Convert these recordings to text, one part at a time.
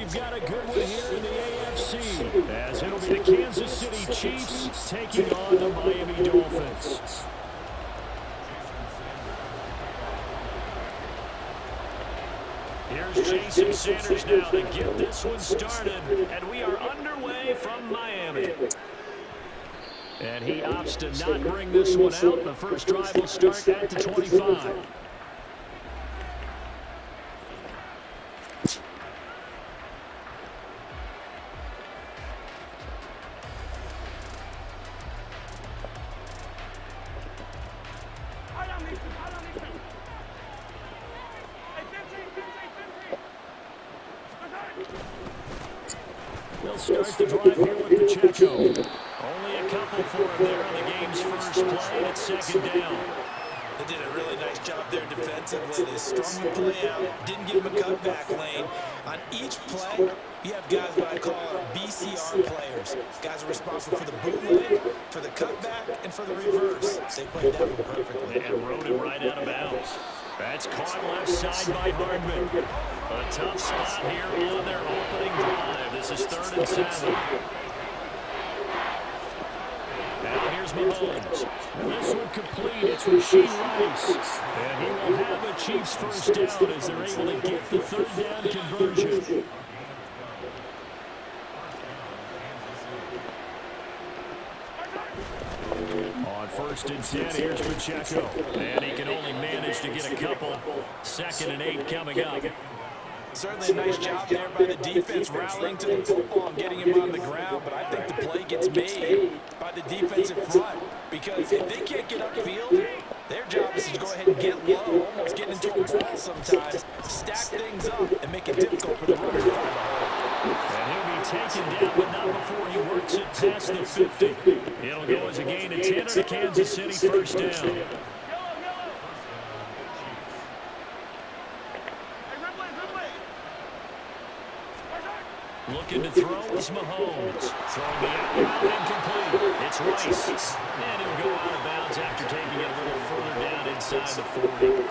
we've got a good one here in the AFC, as it'll be the Kansas City Chiefs taking on the Miami Dolphins. Here's Jason Sanders now to get this one started, and we are underway from Miami. And he opts to not bring this one out. The first drive will start at the 25. They'll start the drive here with Pacheco. Only a couple for him there on the game's first play, and it's second down. They did a really nice job there defensively. They strung the play out, didn't give him a cutback lane. On each play, you have guys what I call BCR players. Guys are responsible for the bootleg, for the cutback, and for the reverse. They played that one perfectly. And rode it right out of bounds. That's caught left side by Hardman. A tough spot here on their opening drive. This is 3rd and 7. Now here's Mahomes. This one complete. It's Rashee Rice. And he will have a Chiefs first down as they're able to get the 3rd down conversion. On 1st and 10, here's Pacheco. And he can only manage to get a couple. 2nd and 8 coming up. Certainly a nice job there by the defense rallying to the football and getting him on the ground, but I think the play gets made by the defensive front because if they can't get upfield, their job is to go ahead and get low, almost get into a ball sometimes, stack things up, and make it difficult for the runners to find the hole. And he'll be taken down, but not before he works it past the 50. It'll go as a gain of 10 to Kansas City first down. Looking to throw is Mahomes. Throwing the out incomplete. It's Rice. And he'll go out of bounds after taking it a little further down inside the 40.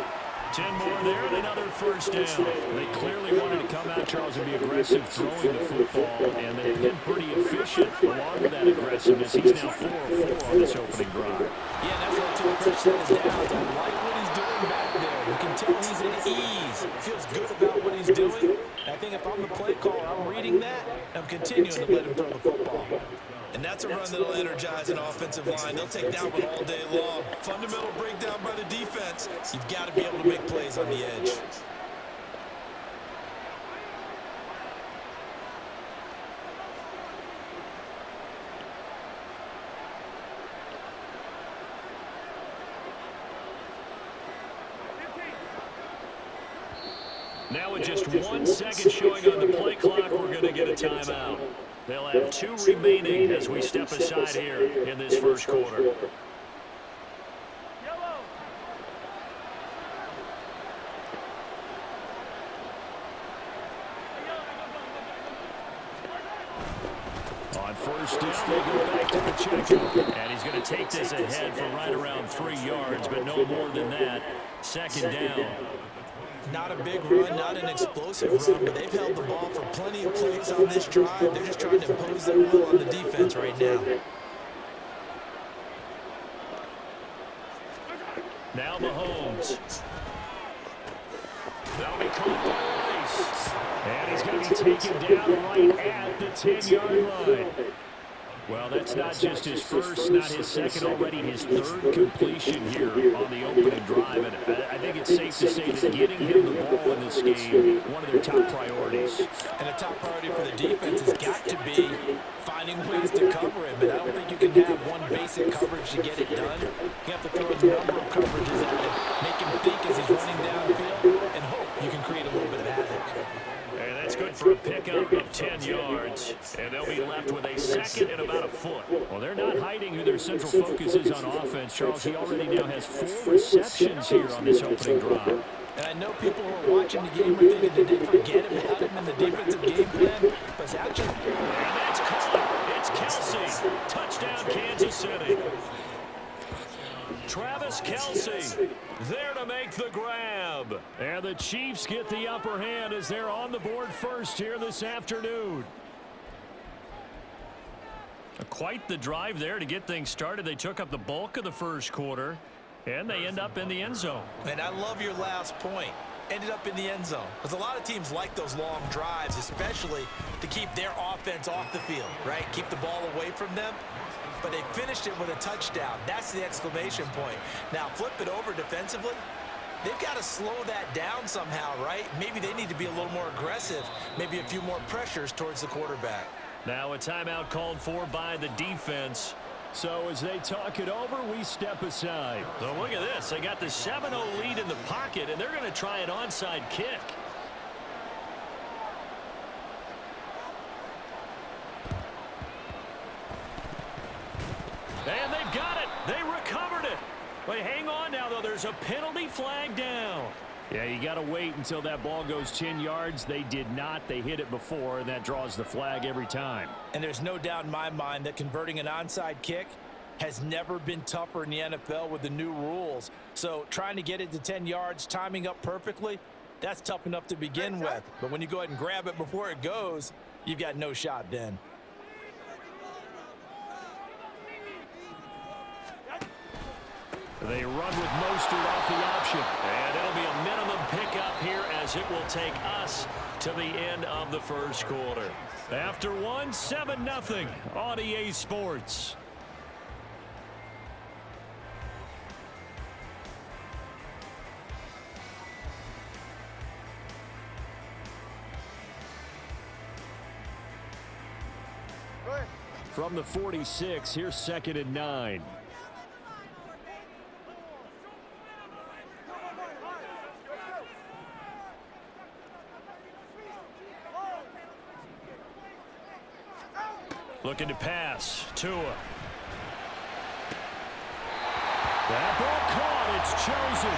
10 more there and another first down. They clearly wanted to come out, Charles, and be aggressive throwing the football, and they've been pretty efficient along with that aggressiveness. He's now 4 of 4 on this opening drive. Yeah, that's what took first set of downs. I like what he's doing back there. You can tell he's at ease. Feels good about what he's doing. I think if I'm the play caller, I'm reading that, and I'm continuing to let him throw the football. And that's a run that'll energize an offensive line. They'll take that one all day long. Fundamental breakdown by the defense. You've got to be able to make plays on the edge. Now with just 1 second showing on the play clock, we're going to get a timeout. They'll have 2 remaining as we step aside here in this first quarter. On first down, they go back to Pacheco. And he's going to take this ahead for right around 3 yards, but no more than that. 2nd down. Not a big run, not an explosive run, but they've held the ball for plenty of plays on this drive. They're just trying to impose their will on the defense right now. Now Mahomes. That'll be caught by Rice. And he's going to be taken down right at the 10-yard line. Well, that's not just his first, not his second, already his 3rd completion here on the opening drive. And I think it's safe to say that getting him the ball in this game, one of their top priorities. And a top priority for the defense has got to be finding ways to cover him. And I don't think you can have one basic coverage to get it done. You have to throw a number of coverages at him, make him think as he's running downfield, and hope you can create a little bit of havoc. And that's good for a pickup of 10 yards. And they'll be left with a 2nd and about a foot. Well, they're not hiding who their central focus is on offense, Charles. He already now has 4 receptions here on this opening drive. And I know people who are watching the game are thinking, did they forget about him in the defensive game plan? But it's actually... And that's caught. It's Kelsey. Touchdown, Kansas City. Travis Kelce there to make the grab. And the Chiefs get the upper hand as they're on the board first here this afternoon. Quite the drive there to get things started. They took up the bulk of the first quarter, and they end up in the end zone. And I love your last point. Ended up in the end zone. Because a lot of teams like those long drives, especially to keep their offense off the field, right? Keep the ball away from them. But they finished it with a touchdown. That's the exclamation point. Now, flip it over defensively. They've got to slow that down somehow, right? Maybe they need to be a little more aggressive. Maybe a few more pressures towards the quarterback. Now a timeout called for by the defense. So as they talk it over, we step aside. So look at this. They got the 7-0 lead in the pocket, and they're going to try an onside kick. And they've got it. They recovered it. But hang on now, though. There's a penalty flag down. Yeah, you got to wait until that ball goes 10 yards. They did not. They hit it before, and that draws the flag every time. And there's no doubt in my mind that converting an onside kick has never been tougher in the NFL with the new rules. So trying to get it to 10 yards, timing up perfectly, that's tough enough to begin with. But when you go ahead and grab it before it goes, you've got no shot then. They run with Mostert off the option. And it'll be a minimum pickup here as it will take us to the end of the first quarter. After one, 7-0 on EA Sports. From the 46, here's 2nd and 9. Looking to pass. Tua. That ball caught. It's chosen.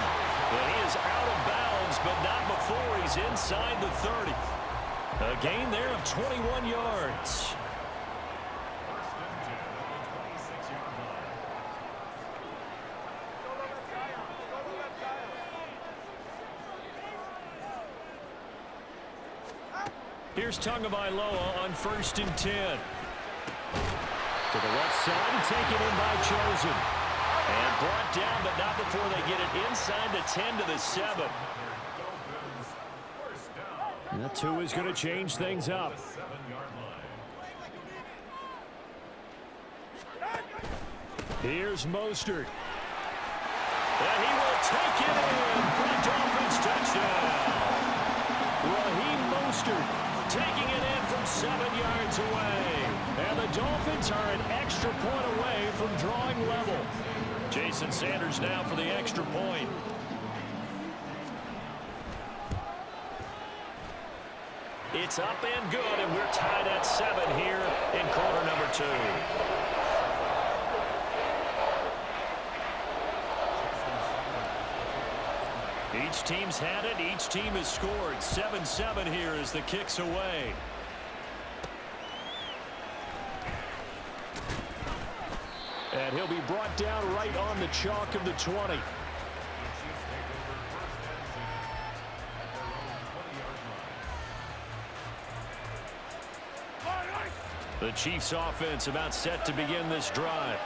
And he is out of bounds, but not before he's inside the 30. A gain there of 21 yards. Here's Tagovailoa on 1st and 10. To the left side and taken in by Chosen. And brought down, but not before they get it inside the 10 to the 7. And that 2 is going to change things up. Here's Mostert. And he will take it in for a Dolphins touchdown. Raheem Mostert taking it in from 7 yards away. And the Dolphins are an extra point away from drawing level. Jason Sanders now for the extra point. It's up and good, and we're tied at 7 here in quarter number 2. Each team's had it. Each team has scored. 7-7 here as the kick's away. And he'll be brought down right on the chalk of the 20. The Chiefs offense about set to begin this drive.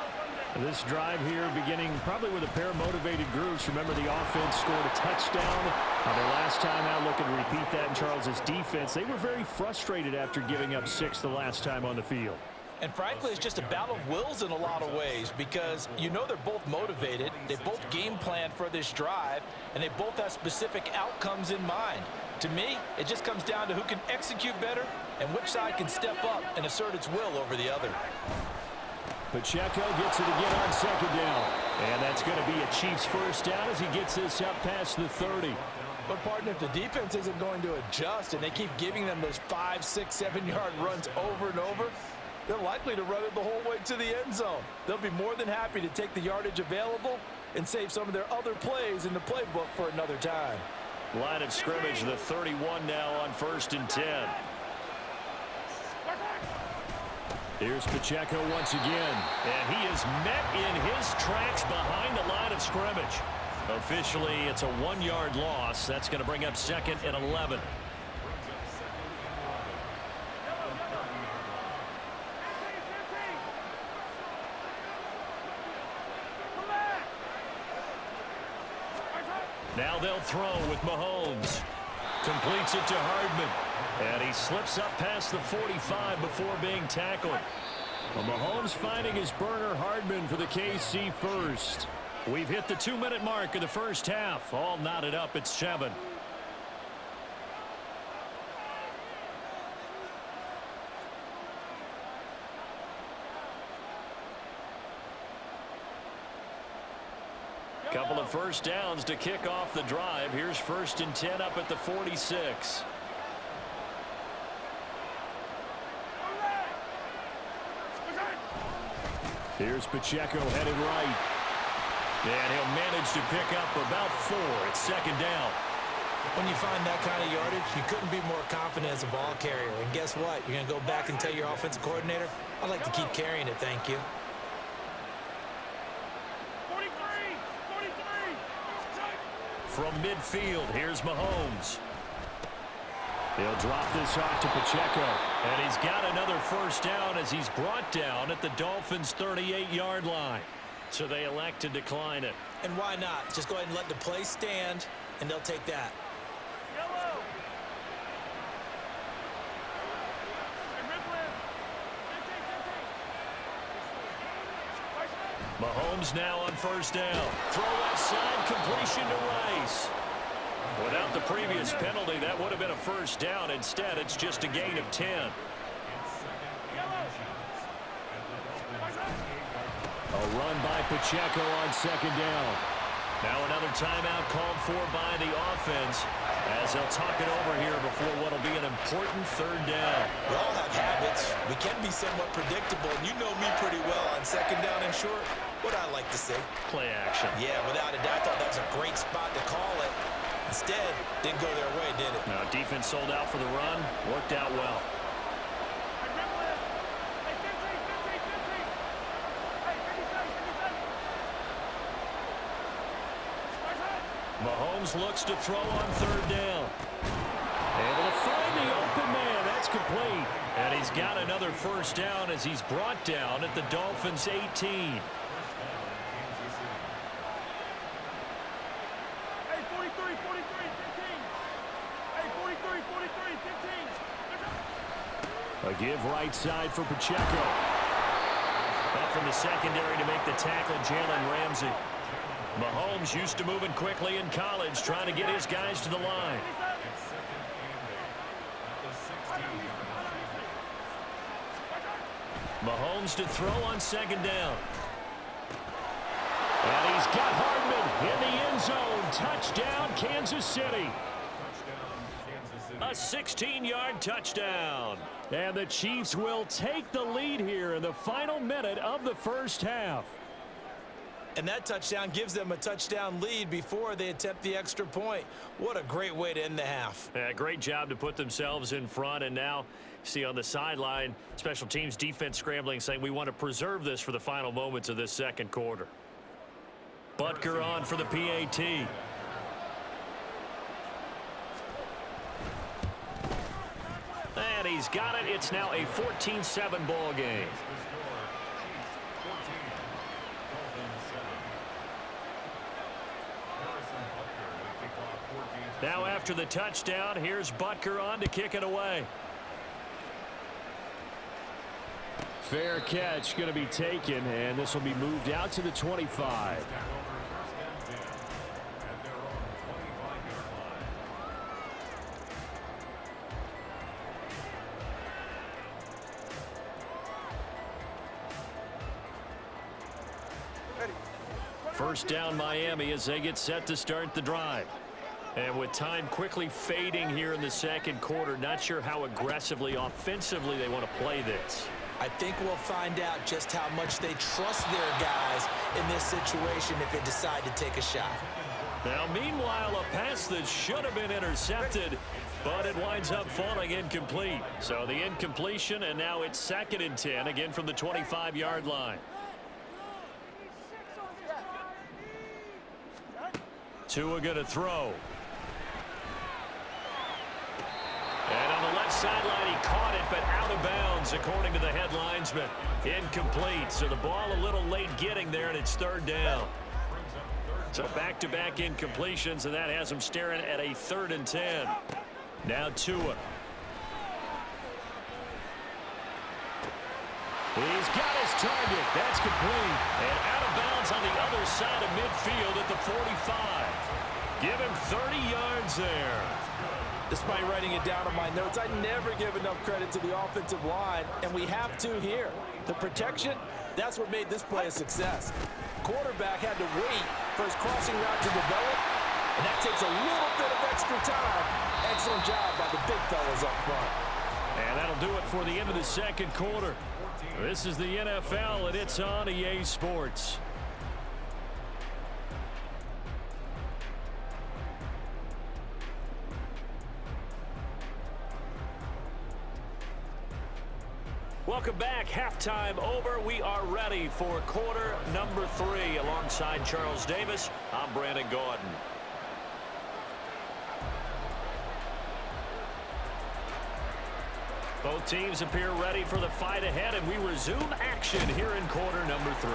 This drive here beginning probably with a pair of motivated groups. Remember, the offense scored a touchdown. Their last time out, looking to repeat that in Charles's defense. They were very frustrated after giving up 6 the last time on the field. And frankly, it's just a battle of wills in a lot of ways because you know they're both motivated. They both game plan for this drive, and they both have specific outcomes in mind. To me, it just comes down to who can execute better and which side can step up and assert its will over the other. Pacheco gets it again on 2nd down. And that's going to be a Chiefs first down as he gets this up past the 30. But, partner, if the defense isn't going to adjust and they keep giving them those 5, 6, 7-yard runs over and over, they're likely to run it the whole way to the end zone. They'll be more than happy to take the yardage available and save some of their other plays in the playbook for another time. Line of scrimmage, the 31 now on 1st and 10. Here's Pacheco once again. And he is met in his tracks behind the line of scrimmage. Officially, it's a 1-yard loss. That's going to bring up 2nd and 11. Now they'll throw with Mahomes. Completes it to Hardman. And he slips up past the 45 before being tackled. Well, Mahomes finding his burner, Hardman, for the KC first. We've hit the 2-minute mark of the first half. All knotted up at 7. Couple of first downs to kick off the drive. Here's 1st and 10 up at the 46. Here's Pacheco headed right. And he'll manage to pick up about 4 at 2nd down. When you find that kind of yardage, you couldn't be more confident as a ball carrier. And guess what? You're going to go back and tell your offensive coordinator, I'd like to keep carrying it, thank you. From midfield, here's Mahomes. He'll drop this off to Pacheco. And he's got another first down as he's brought down at the Dolphins' 38-yard line. So they elect to decline it. And why not? Just go ahead and let the play stand, and they'll take that. Mahomes now on first down. Throw left side, completion to Rice. Without the previous penalty, that would have been a first down. Instead, it's just a gain of 10. A run by Pacheco on 2nd down. Now another timeout called for by the offense as they'll talk it over here before what will be an important 3rd down. We all have habits. We can be somewhat predictable, and you know me pretty well on 2nd down and short. What I like to say? Play action. Yeah, without a doubt, I thought that was a great spot to call it. Instead, didn't go their way, did it? No, defense sold out for the run. Worked out well. Mahomes looks to throw on 3rd down. Able to find the open man. That's complete. And he's got another first down as he's brought down at the Dolphins' 18. A give right side for Pacheco. Up from the secondary to make the tackle, Jalen Ramsey. Mahomes used to moving quickly in college, trying to get his guys to the line. Mahomes to throw on 2nd down. And he's got Hardman in the end zone. Touchdown, Kansas City. A 16-yard touchdown. And the Chiefs will take the lead here in the final minute of the first half. And that touchdown gives them a touchdown lead before they attempt the extra point. What a great way to end the half. Yeah, great job to put themselves in front. And now, see on the sideline, special teams defense scrambling, saying we want to preserve this for the final moments of this 2nd quarter. Butker on for the PAT. And he's got it. It's now a 14-7 ball game. Now after the touchdown, here's Butker on to kick it away. Fair catch going to be taken, and this will be moved out to the 25. First down Miami as they get set to start the drive. And with time quickly fading here in the 2nd quarter, not sure how aggressively, offensively they want to play this. I think we'll find out just how much they trust their guys in this situation if they decide to take a shot. Now, meanwhile, a pass that should have been intercepted, but it winds up falling incomplete. So the incompletion, and now it's 2nd and 10, again from the 25-yard line. Tua going to throw. And on the left sideline, he caught it, but out of bounds, according to the head linesman. Incomplete, so the ball a little late getting there, and it's 3rd down. So back-to-back incompletions, and that has him staring at a 3rd and 10. Now Tua. He's got his target. That's complete. And out of bounds on the other side of midfield at the 45. Give him 30 yards there. Despite writing it down on my notes, I never give enough credit to the offensive line, and we have to here. The protection, that's what made this play a success. Quarterback had to wait for his crossing route to develop, and that takes a little bit of extra time. Excellent job by the big fellas up front. And that'll do it for the end of the 2nd quarter. This is the NFL, and it's on EA Sports. Welcome back. Halftime over. We are ready for quarter number 3. Alongside Charles Davis, I'm Brandon Gaudin. Both teams appear ready for the fight ahead, and we resume action here in quarter number 3.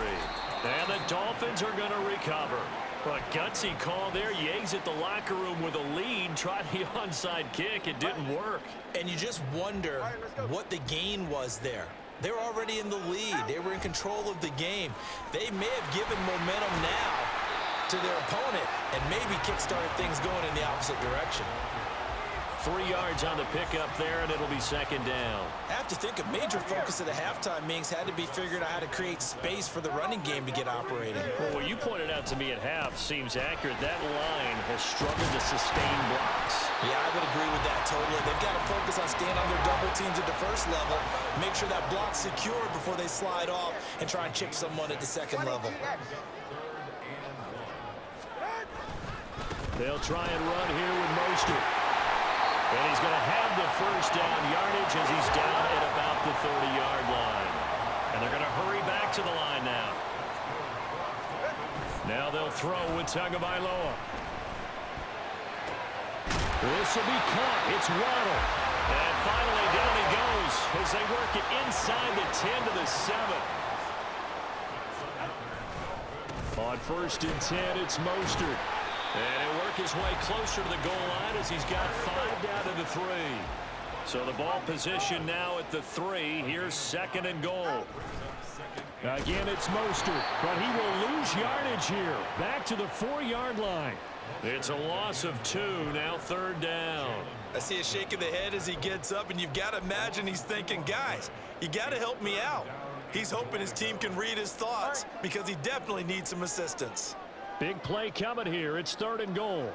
And the Dolphins are going to recover. A gutsy call there. You exit the locker room with a lead. Tried the onside kick. It didn't work. And you just wonder what the gain was there. They were already in the lead. They were in control of the game. They may have given momentum now to their opponent and maybe kick-started things going in the opposite direction. 3 yards on the pickup there, and it'll be 2nd down. I have to think a major focus of the halftime meetings had to be figuring out how to create space for the running game to get operating. Well, what you pointed out to me at half seems accurate. That line has struggled to sustain blocks. Yeah, I would agree with that totally. They've got to focus on staying on their double teams at the first level, make sure that block's secured before they slide off, and try and chip someone at the 2nd level. They'll try and run here with Mostert. And he's going to have the 1st down yardage as he's down at about the 30-yard line. And they're going to hurry back to the line now. Now they'll throw with Tagovailoa. This will be caught. It's Waddle. And finally down he goes as they work it inside the 10 to the 7. On 1st and 10, it's Mostert. And he'll work his way closer to the goal line as he's got 5 down to the 3. So the ball position now at the 3. Here's 2nd and goal. Again, it's Mostert, but he will lose yardage here. Back to the 4-yard line. It's a loss of 2, now 3rd down. I see a shake of the head as he gets up, and you've got to imagine he's thinking, guys, you got to help me out. He's hoping his team can read his thoughts because he definitely needs some assistance. Big play coming here. It's 3rd and goal.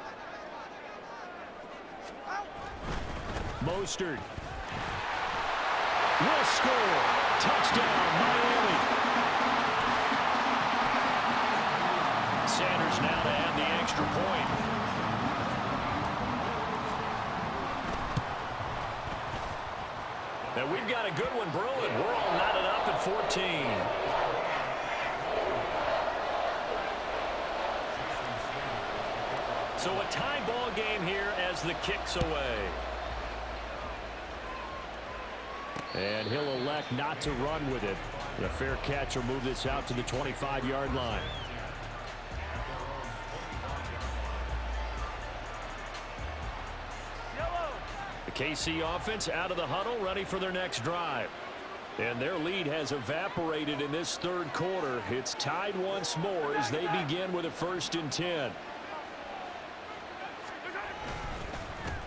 Mostert will score. Touchdown, Miami. Sanders now to add the extra point. And we've got a good one brewing. We're all knotted up at 14. So a tie ball game here as the kick's away. And he'll elect not to run with it. The fair catch will move this out to the 25-yard line. The KC offense out of the huddle, ready for their next drive. And their lead has evaporated in this 3rd quarter. It's tied once more as they begin with a 1st and 10.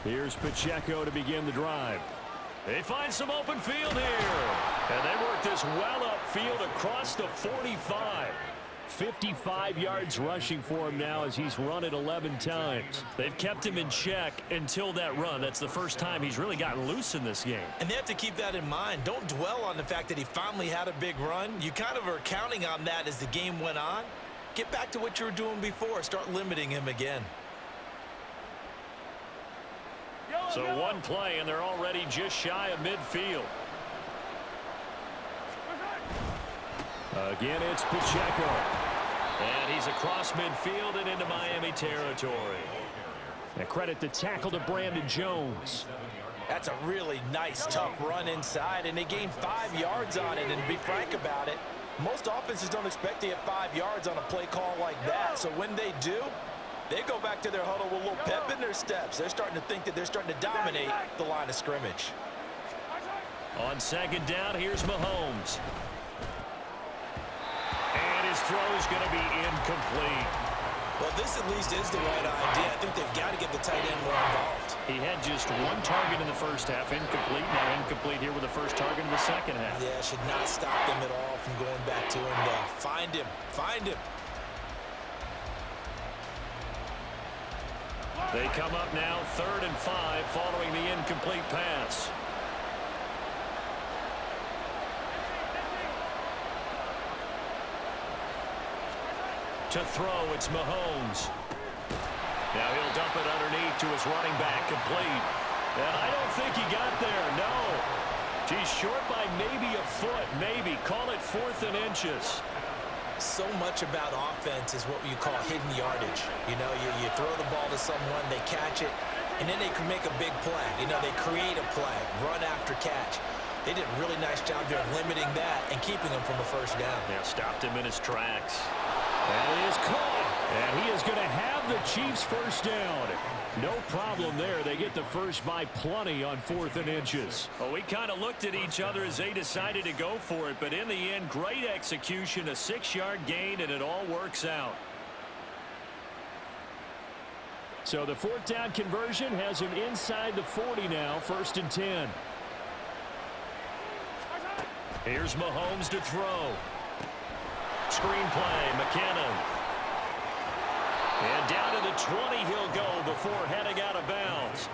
Here's Pacheco to begin the drive. They find some open field here. And they work this well upfield across the 45. 55 yards rushing for him now as he's run it 11 times. They've kept him in check until that run. That's the first time he's really gotten loose in this game. And they have to keep that in mind. Don't dwell on the fact that he finally had a big run. You kind of are counting on that as the game went on. Get back to what you were doing before. Start limiting him again. So one play, and they're already just shy of midfield. Again, it's Pacheco. And he's across midfield and into Miami territory. And credit the tackle to Brandon Jones. That's a really nice, tough run inside, and they gained 5 yards on it. And to be frank about it, most offenses don't expect to get 5 yards on a play call like that. So when they do, they go back to their huddle with a little pep in their steps. They're starting to think that they're starting to dominate the line of scrimmage. On second down, here's Mahomes. And his throw is going to be incomplete. Well, this at least is the right idea. I think they've got to get the tight end more involved. He had just one target in the first half, incomplete. Now incomplete here with the first target in the second half. Yeah, should not stop them at all from going back to him. Find him. Find him. They come up now 3rd and 5 following the incomplete pass. To throw, it's Mahomes. Now he'll dump it underneath to his running back, complete. And I don't think he got there, no. He's short by maybe a foot, maybe. Call it 4th and inches. So much about offense is what you call hidden yardage. You know, you throw the ball to someone, they catch it, and then they can make a big play. You know, they create a play, run after catch. They did a really nice job there of limiting that and keeping him from a first down. Yeah, stopped him in his tracks. That is caught. And he is going to have the Chiefs first down. No problem there. They get the first by plenty on 4th and inches. Well, we kind of looked at each other as they decided to go for it. But in the end, great execution, a 6-yard gain, and it all works out. So the 4th down conversion has him inside the 40 now, 1st and 10. Here's Mahomes to throw. Screenplay, McKinnon. And down to the 20 he'll go before heading out of bounds.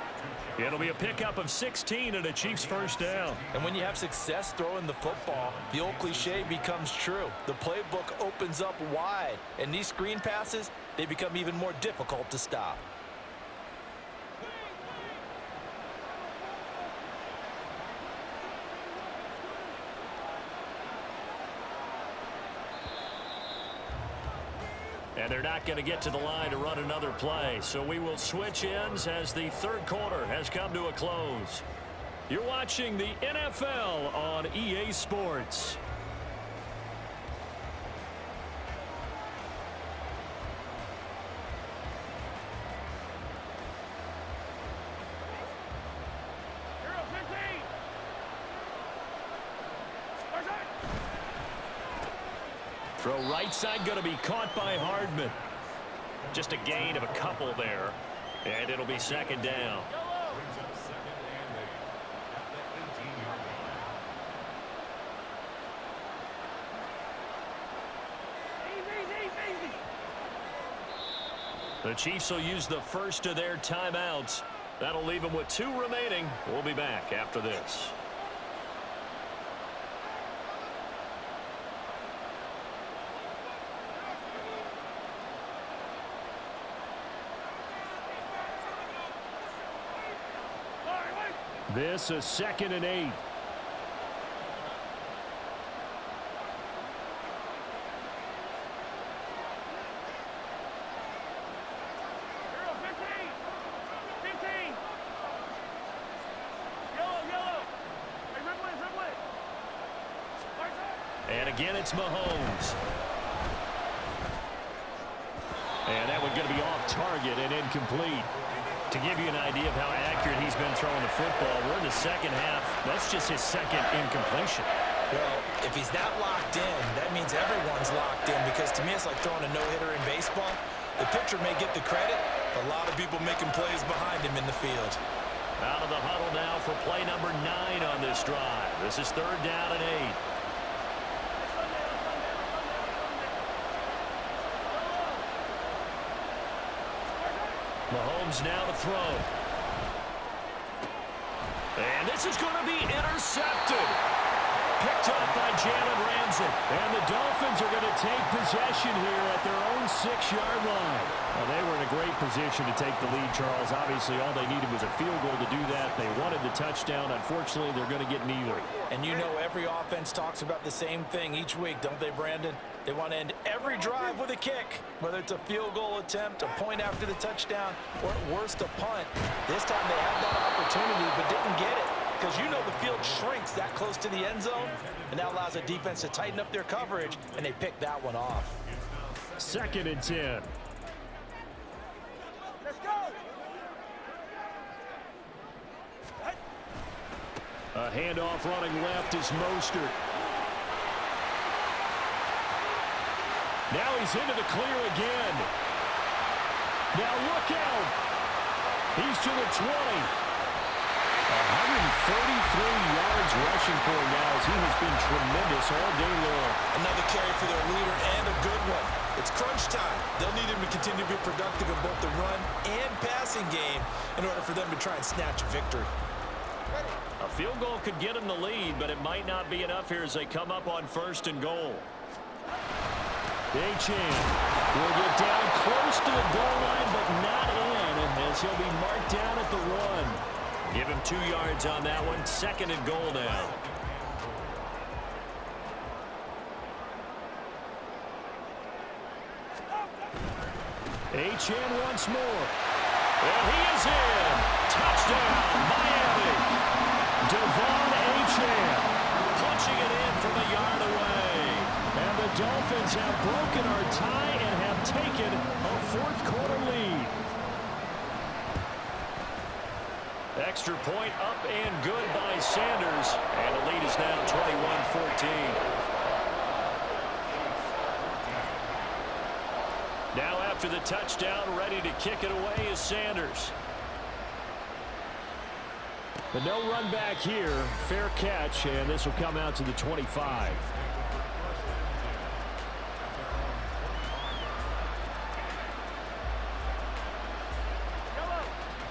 It'll be a pickup of 16 and a Chiefs first down. And when you have success throwing the football, the old cliche becomes true. The playbook opens up wide. And these screen passes, they become even more difficult to stop. And they're not going to get to the line to run another play. So we will switch ends as the 3rd quarter has come to a close. You're watching the NFL on EA Sports. Throw right side going to be caught by Hardman. Just a gain of a couple there. And it'll be 2nd down. The Chiefs will use the first of their timeouts. That'll leave them with 2 remaining. We'll be back after this. This is 2nd and 8. And again, it's Mahomes. And that one going to be off target and incomplete. To give you an idea of how accurate he's been throwing the football, we're in the second half. That's just his 2nd incompletion. Well, if he's that locked in, that means everyone's locked in, because to me it's like throwing a no-hitter in baseball. The pitcher may get the credit, a lot of people making plays behind him in the field. Out of the huddle now for play number 9 on this drive. This is 3rd down and 8. Mahomes now to throw. And this is going to be intercepted. Picked up by Jalen Ramsey. grabs it. And the Dolphins are going to take possession here at their own 6-yard line. Well, they were in a great position to take the lead, Charles. Obviously, all they needed was a field goal to do that. They wanted the touchdown. Unfortunately, they're going to get neither. And you know every offense talks about the same thing each week, don't they, Brandon? They want to end every drive with a kick, whether it's a field goal attempt, a point after the touchdown, or at worst a punt. This time they had that opportunity but didn't get it because you know the field shrinks that close to the end zone, and that allows the defense to tighten up their coverage, and they picked that one off. 2nd and 10. Let's go. A handoff running left is Mostert. Now he's into the clear again. Now look out. He's to the 20. 133 yards rushing for him now as he has been tremendous all day long. Another carry for their leader and a good one. It's crunch time. They'll need him to continue to be productive in both the run and passing game in order for them to try and snatch a victory. A field goal could get him the lead, but it might not be enough here as they come up on 1st and goal. Achane will get down close to the goal line, but not in, as he'll be marked down at the 1. Give him 2 yards on that one. 2nd and goal now. Achane once more. And he is in. Touchdown, Miami. Devon Achane punching it in from a yard away. And the Dolphins have broken our tie and have taken a 4th quarter lead. Extra point up and good by Sanders. And the lead is now 21-14. Now after the touchdown, ready to kick it away is Sanders. But no run back here. Fair catch, and this will come out to the 25.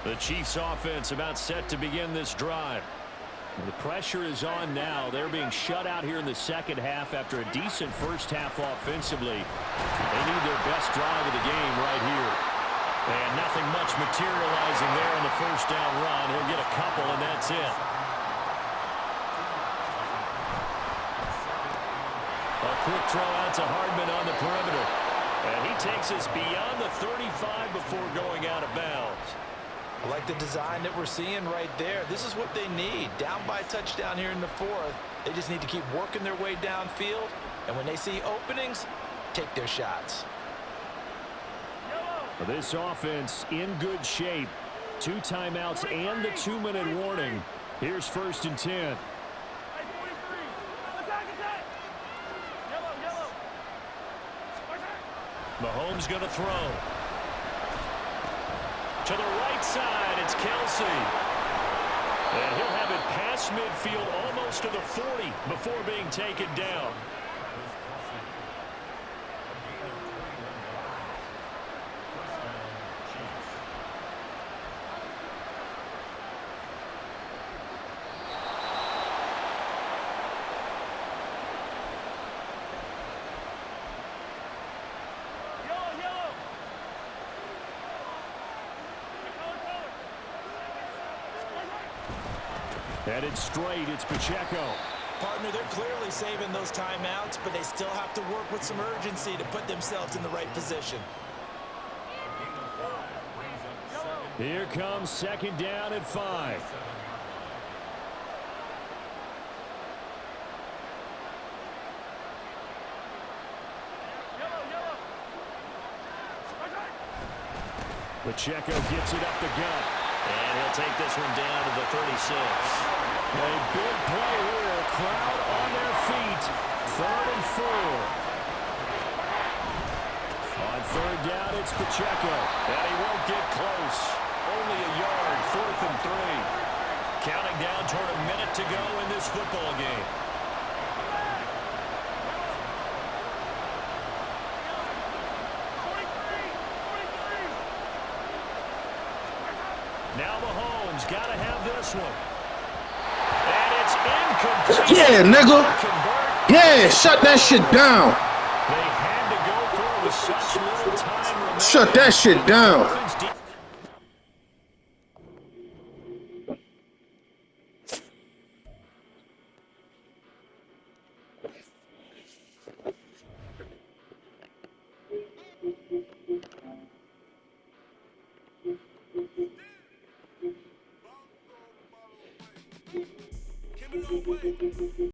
The Chiefs offense about set to begin this drive. The pressure is on now. They're being shut out here in the 2nd half after a decent first half offensively. They need their best drive of the game right here. And nothing much materializing there in the 1st down run. He'll get a couple, and that's it. A quick throw out to Hardman on the perimeter. And he takes us beyond the 35 before going out of bounds. I like the design that we're seeing right there. This is what they need. Down by a touchdown here in the 4th. They just need to keep working their way downfield. And when they see openings, take their shots. This offense in good shape. 2 timeouts and the 2-minute warning. Here's 1st and 10. Mahomes going to throw. To the right side, it's Kelsey. And he'll have it past midfield almost to the 40 before being taken down. Headed straight, it's Pacheco. Partner, they're clearly saving those timeouts, but they still have to work with some urgency to put themselves in the right position. Here comes 2nd down at 5. Pacheco gets it up the gut. And he'll take this one down to the 36. A big play here. Crowd on their feet. 3rd and 4. On 3rd down, it's Pacheco. And he won't get close. Only a yard. 4th and 3. Counting down toward a minute to go in this football game. Now Mahomes got to have this one. And it's incomplete. Yeah, nigga. Convert, Yeah, shut that shit down. They had to go for it with such little time remaining. Shut that shit down. Offense